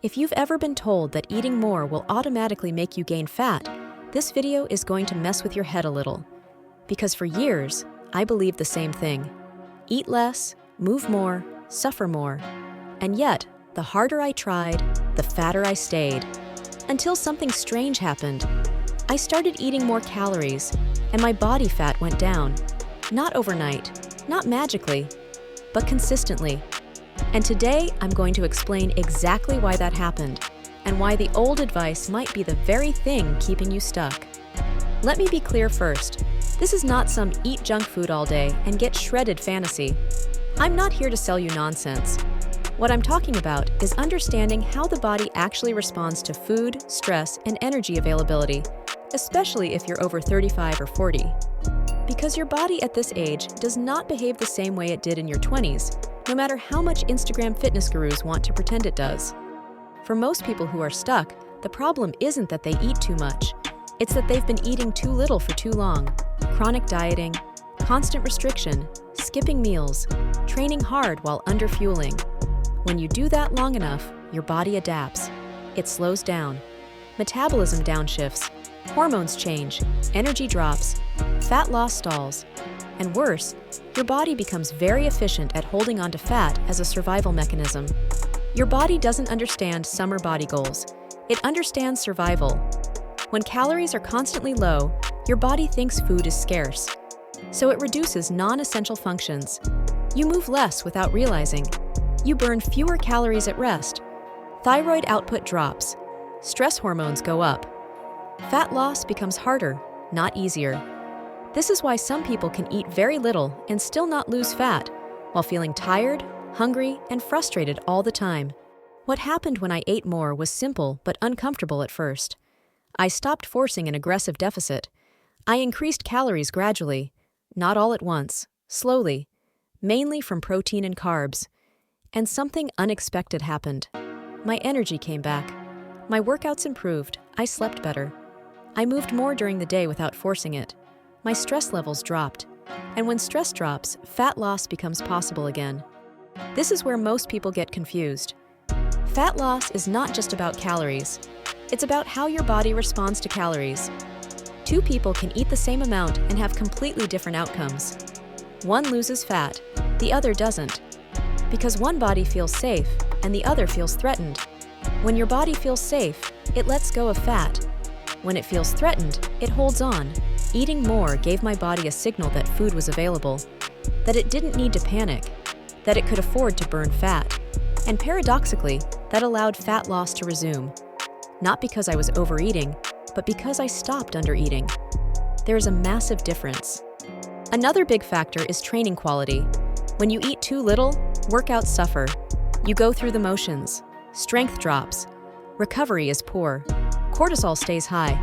If you've ever been told that eating more will automatically make you gain fat, this video is going to mess with your head a little. Because for years, I believed the same thing. Eat less, move more, suffer more. And yet, the harder I tried, the fatter I stayed. Until something strange happened. I started eating more calories, and my body fat went down. Not overnight, not magically, but consistently. And today, I'm going to explain exactly why that happened, and why the old advice might be the very thing keeping you stuck. Let me be clear first. This is not some eat junk food all day and get shredded fantasy. I'm not here to sell you nonsense. What I'm talking about is understanding how the body actually responds to food, stress, and energy availability, especially if you're over 35 or 40. Because your body at this age does not behave the same way it did in your 20s, no matter how much Instagram fitness gurus want to pretend it does. For most people who are stuck, the problem isn't that they eat too much. It's that they've been eating too little for too long. Chronic dieting, constant restriction, skipping meals, training hard while underfueling. When you do that long enough, your body adapts. It slows down. Metabolism downshifts. Hormones change. Energy drops. Fat loss stalls. And worse, your body becomes very efficient at holding onto fat as a survival mechanism. Your body doesn't understand summer body goals. It understands survival. When calories are constantly low, your body thinks food is scarce. So it reduces non-essential functions. You move less without realizing. You burn fewer calories at rest. Thyroid output drops. Stress hormones go up. Fat loss becomes harder, not easier. This is why some people can eat very little and still not lose fat, while feeling tired, hungry, and frustrated all the time. What happened when I ate more was simple but uncomfortable at first. I stopped forcing an aggressive deficit. I increased calories gradually, not all at once, slowly, mainly from protein and carbs. And something unexpected happened. My energy came back. My workouts improved. I slept better. I moved more during the day without forcing it. My stress levels dropped. And when stress drops, fat loss becomes possible again. This is where most people get confused. Fat loss is not just about calories. It's about how your body responds to calories. Two people can eat the same amount and have completely different outcomes. One loses fat, the other doesn't. Because one body feels safe and the other feels threatened. When your body feels safe, it lets go of fat. When it feels threatened, it holds on. Eating more gave my body a signal that food was available, that it didn't need to panic, that it could afford to burn fat. And paradoxically, that allowed fat loss to resume. Not because I was overeating, but because I stopped undereating. There is a massive difference. Another big factor is training quality. When you eat too little, workouts suffer. You go through the motions. Strength drops. Recovery is poor. Cortisol stays high.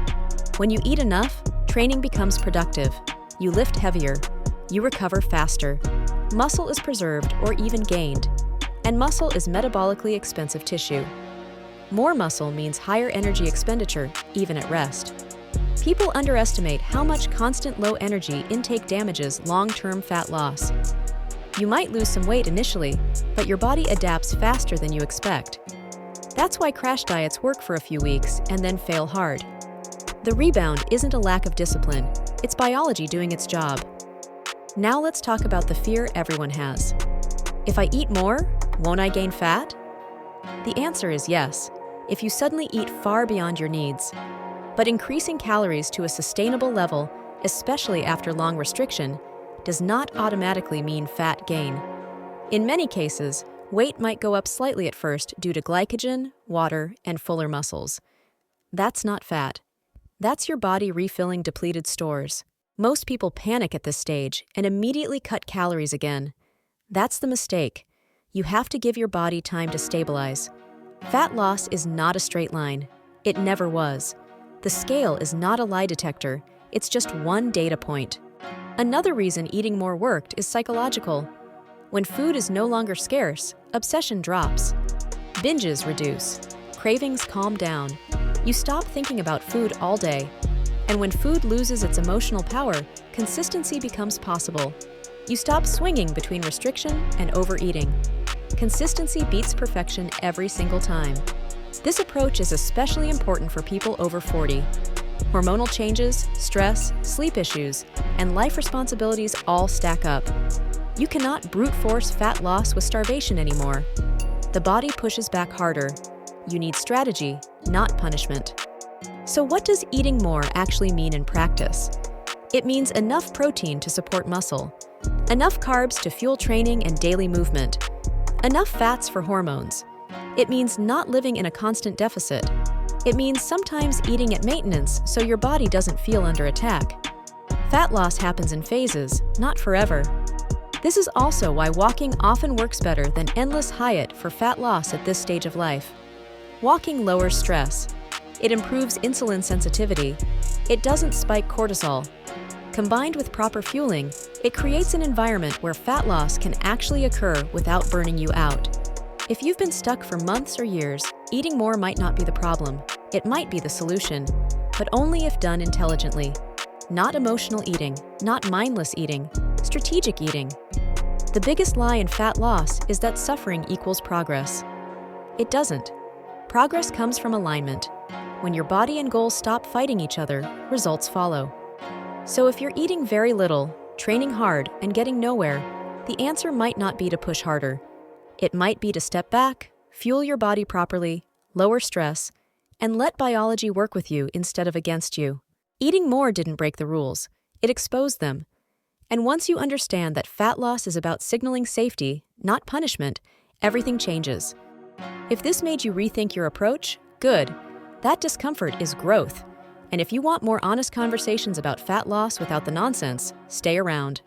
When you eat enough, training becomes productive. You lift heavier. You recover faster. Muscle is preserved or even gained. And muscle is metabolically expensive tissue. More muscle means higher energy expenditure, even at rest. People underestimate how much constant low energy intake damages long-term fat loss. You might lose some weight initially, but your body adapts faster than you expect. That's why crash diets work for a few weeks and then fail hard. The rebound isn't a lack of discipline, it's biology doing its job. Now let's talk about the fear everyone has. If I eat more, won't I gain fat? The answer is yes, if you suddenly eat far beyond your needs. But increasing calories to a sustainable level, especially after long restriction, does not automatically mean fat gain. In many cases, weight might go up slightly at first due to glycogen, water, and fuller muscles. That's not fat. That's your body refilling depleted stores. Most people panic at this stage and immediately cut calories again. That's the mistake. You have to give your body time to stabilize. Fat loss is not a straight line. It never was. The scale is not a lie detector. It's just one data point. Another reason eating more worked is psychological. When food is no longer scarce, obsession drops. Binges reduce. Cravings calm down. You stop thinking about food all day. And when food loses its emotional power, consistency becomes possible. You stop swinging between restriction and overeating. Consistency beats perfection every single time. This approach is especially important for people over 40. Hormonal changes, stress, sleep issues, and life responsibilities all stack up. You cannot brute force fat loss with starvation anymore. The body pushes back harder. You need strategy, not punishment. So what does eating more actually mean in practice? It means enough protein to support muscle, enough carbs to fuel training and daily movement, enough fats for hormones. It means not living in a constant deficit. It means sometimes eating at maintenance so your body doesn't feel under attack. Fat loss happens in phases, not forever. This is also why walking often works better than endless diet for fat loss at this stage of life. Walking lowers stress. It improves insulin sensitivity. It doesn't spike cortisol. Combined with proper fueling, it creates an environment where fat loss can actually occur without burning you out. If you've been stuck for months or years, eating more might not be the problem. It might be the solution, but only if done intelligently. Not emotional eating, not mindless eating, strategic eating. The biggest lie in fat loss is that suffering equals progress. It doesn't. Progress comes from alignment. When your body and goals stop fighting each other, results follow. So if you're eating very little, training hard, and getting nowhere, the answer might not be to push harder. It might be to step back, fuel your body properly, lower stress, and let biology work with you instead of against you. Eating more didn't break the rules. It exposed them. And once you understand that fat loss is about signaling safety, not punishment, everything changes. If this made you rethink your approach, good. That discomfort is growth. And if you want more honest conversations about fat loss without the nonsense, stay around.